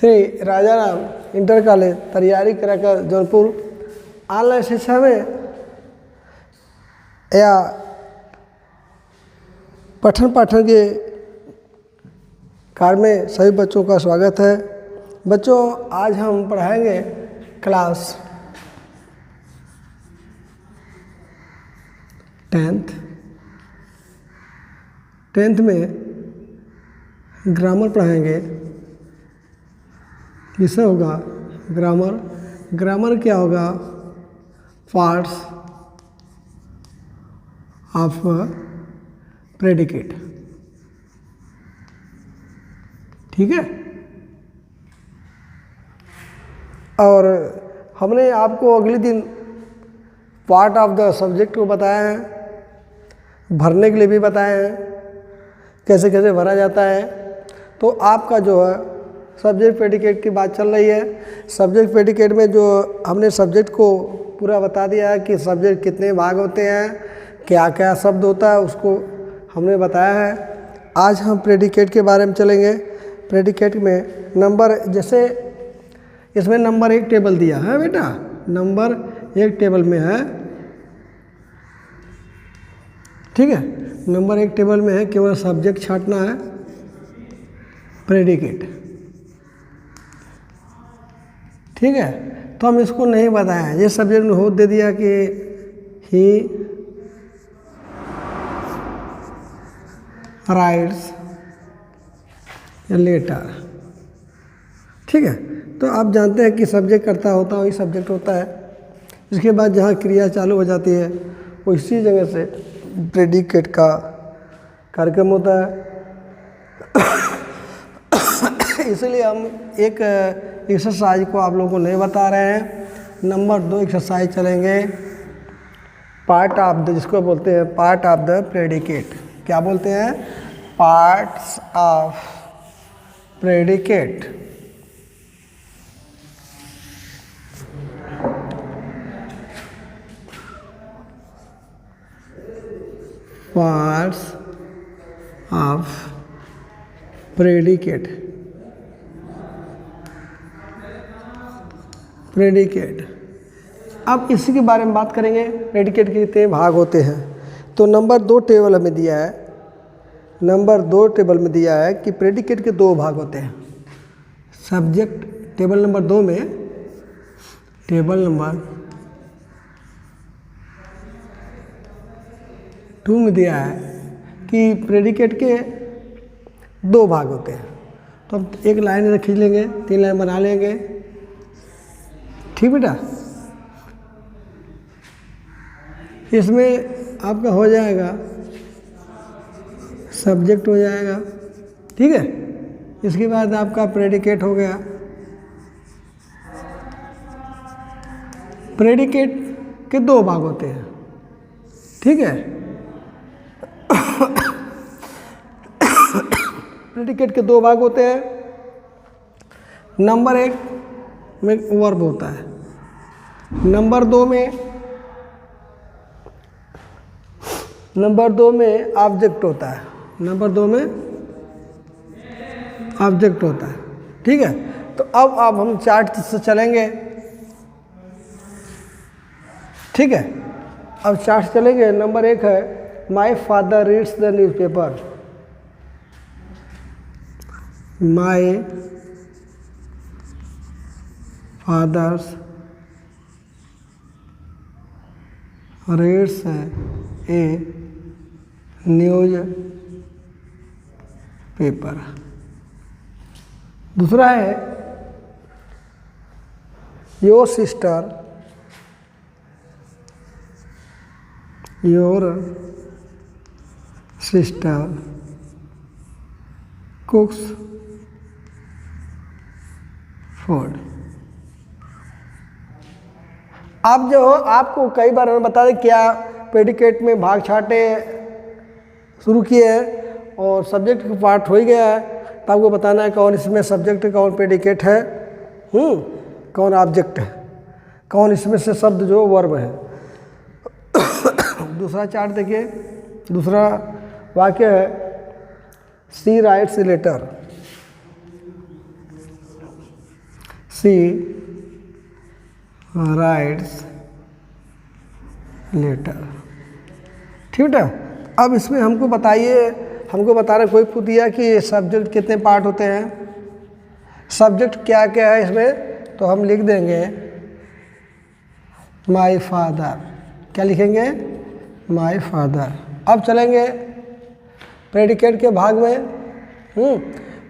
Shri Rajaram inter college तैयारी कराकर Jaunpur online शिक्षा में या पठन पाठन के कार्य में सभी बच्चों का स्वागत है। बच्चों, आज हम पढ़ाएंगे क्लास 10th में ग्रामर पढ़ाएंगे। विषय होगा ग्रामर। ग्रामर क्या होगा? Parts of predicate. ठीक है। और हमने आपको अगले दिन पार्ट ऑफ द सब्जेक्ट को बताया है, भरने के लिए भी बताया है, कैसे कैसे भरा जाता है। तो आपका जो है सब्जेक्ट प्रेडिकेट की बात चल रही है। सब्जेक्ट प्रेडिकेट में जो हमने सब्जेक्ट को पूरा बता दिया है कि सब्जेक्ट कितने भाग होते हैं, क्या क्या शब्द होता है, उसको हमने बताया है। आज हम प्रेडिकेट के बारे में चलेंगे। प्रेडिकेट में नंबर, जैसे इसमें नंबर एक टेबल दिया है बेटा, नंबर एक टेबल में है। ठीक है, नंबर एक टेबल में है, केवल सब्जेक्ट छांटना है। प्रेडिकेट, ठीक है। तो हम इसको नहीं बताएं, ये सब्जेक्ट में हो दे दिया कि ही राइट्स ए लेटर। ठीक है। तो आप जानते हैं कि सब्जेक्ट करता होता है वही सब्जेक्ट होता है। इसके बाद जहाँ क्रिया चालू हो जाती है वो इसी जगह से प्रेडिकेट का कार्यक्रम होता है। इसलिए हम एक एक्सरसाइज को आप लोगों को नहीं बता रहे हैं। नंबर 2 एक्सरसाइज चलेंगे, पार्ट ऑफ द, जिसको बोलते हैं पार्ट ऑफ द प्रेडिकेट। क्या बोलते हैं? Parts of predicate. Parts of predicate. Predicate, अब इसी के बारे में बात करेंगे। प्रेडिकेट के कितने भाग होते हैं? तो नंबर 2 टेबल में दिया है, नंबर 2 टेबल में दिया है कि प्रेडिकेट के 2 भाग होते हैं। सब्जेक्ट टेबल नंबर 2 में, टेबल नंबर 2 में दिया है कि प्रेडिकेट के 2 भाग होते हैं। तो हम एक लाइन खींच लेंगे, 3 लाइन बना लेंगे। ठीक बेटा, इसमें आपका हो जाएगा सब्जेक्ट हो जाएगा। ठीक है। इसके बाद आपका प्रेडिकेट हो गया। प्रेडिकेट के 2 भाग होते हैं। ठीक है। प्रेडिकेट के 2 भाग होते हैं। नंबर 1 में वर्ब होता है, नंबर 2 में ऑब्जेक्ट होता है। नंबर 2 में ऑब्जेक्ट होता है। ठीक है। तो अब हम चार्ट से चलेंगे। ठीक है, अब चार्ट चलेंगे। नंबर 1 है my father reads the newspaper. My father's reads A news paper. दूसरा है योर सिस्टर कुक्स फूड। आप जो हो, आपको कई बार हमें बता दें क्या प्रेडिकेट में भाग छाटे शुरू किए हैं और सब्जेक्ट का पार्ट हो ही गया है। तो आपको बताना है कौन इसमें सब्जेक्ट है, कौन प्रेडिकेट है, कौन ऑब्जेक्ट है, कौन इसमें से शब्द जो वर्ब है। दूसरा चार्ट देखिए। दूसरा वाक्य है she writes a letter. She writes letter. ठीक है। अब इसमें हमको बताइए, हमको बताना, कोई पूछ दिया कि सब्जेक्ट कितने पार्ट होते हैं, सब्जेक्ट क्या क्या है इसमें, तो हम लिख देंगे माई फादर। क्या लिखेंगे? My father. अब चलेंगे प्रेडिकेट के भाग में।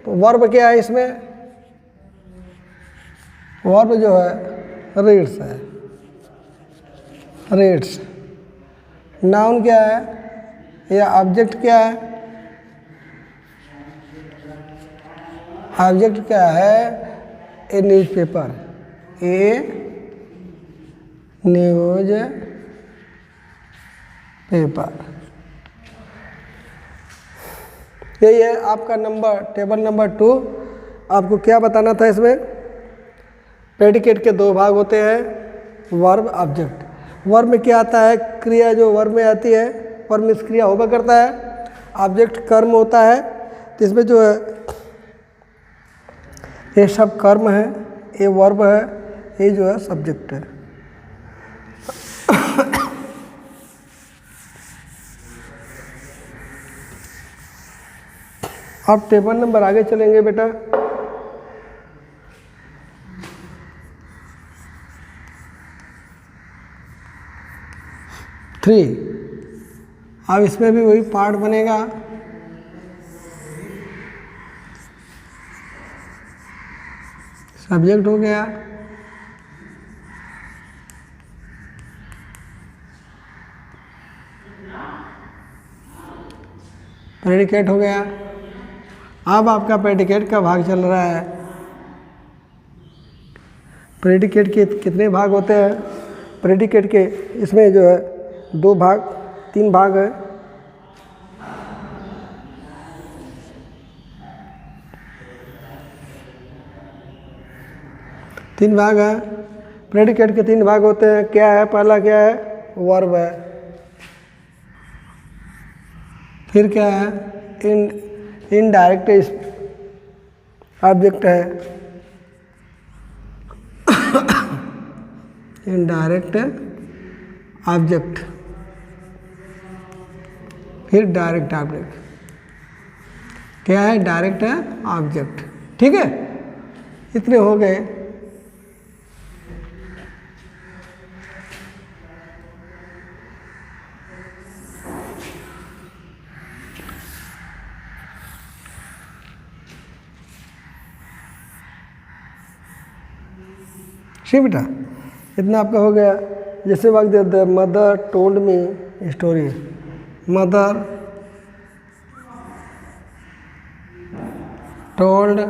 तो वर्ब क्या है इसमें? वर्ब जो है रीड्स है, रीड्स। नाउन क्या है या ऑब्जेक्ट क्या है? ऑब्जेक्ट क्या है? ए न्यूज़पेपर, ए न्यूज पेपर। यही है आपका नंबर, टेबल नंबर 2। आपको क्या बताना था इसमें? प्रेडिकेट के दो भाग होते हैं, वर्ब, ऑब्जेक्ट। वर्ब में क्या आता है? क्रिया जो वर्ब में आती है, वर्ब में क्रिया होगा करता है। ऑब्जेक्ट कर्म होता है। तो इसमें जो है ये सब कर्म है, ये वर्ब है, ये जो है सब्जेक्ट है। अब टेबल नंबर आगे चलेंगे बेटा। थ्री। अब इसमें भी वही पार्ट बनेगा। सब्जेक्ट हो गया, प्रेडिकेट हो गया। अब आपका प्रेडिकेट का भाग चल रहा है। प्रेडिकेट के कितने भाग होते हैं? प्रेडिकेट के इसमें जो है दो भाग, तीन भाग है। तीन भाग है। प्रेडिकेट के तीन भाग होते हैं। क्या है? पहला क्या है? वर्ब है। फिर क्या है? इनडायरेक्ट ऑब्जेक्ट है, इनडायरेक्ट ऑब्जेक्ट। फिर डायरेक्ट ऑब्जेक्ट। क्या है? Direct object. ठीक है, इतने हो गए। ठीक बेटा, इतना आपका हो गया। जैसे वक्त the mother told me story. Mother told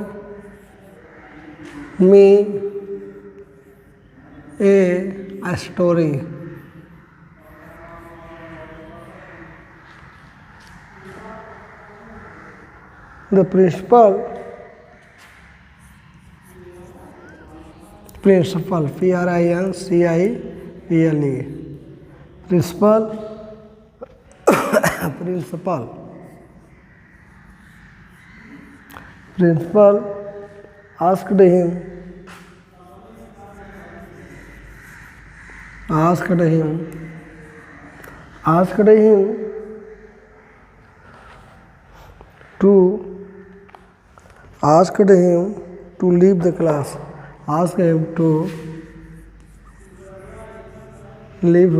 me a story. The principal, principal, PRINCIPLE, principal, principal, principal asked him to leave the class. Ask him to leave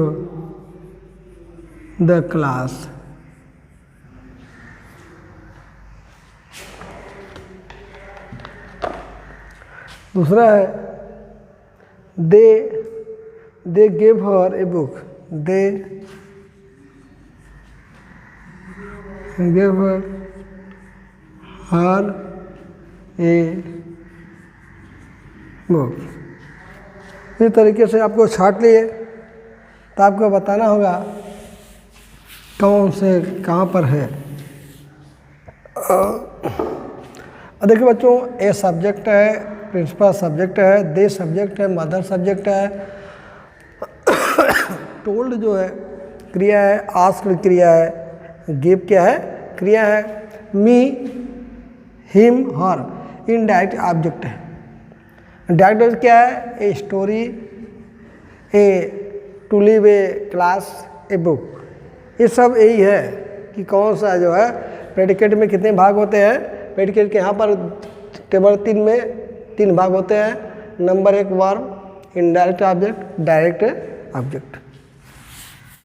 the class. दूसरा है they gave her a book. They gave her a book. इस तरीके से आपको छाट लिए तो आपको बताना होगा कौन से कहाँ पर है। देखिए बच्चों, ए सब्जेक्ट है, प्रिंसिपल सब्जेक्ट है, दे सब्जेक्ट है, मदर सब्जेक्ट है, टोल्ड जो है क्रिया है, आस्क्ड क्रिया है, गिव क्या है? क्रिया है, me, him, her indirect object है। डायरेक्ट ऑब्जेक्ट क्या है? A story, a to live, a class, a book. ये सब यही है कि कौन सा जो है प्रेडिकेट में कितने भाग होते हैं। प्रेडिकेट के यहाँ पर टेबल 3 में 3 भाग होते हैं। Number 1 verb, indirect object, direct object.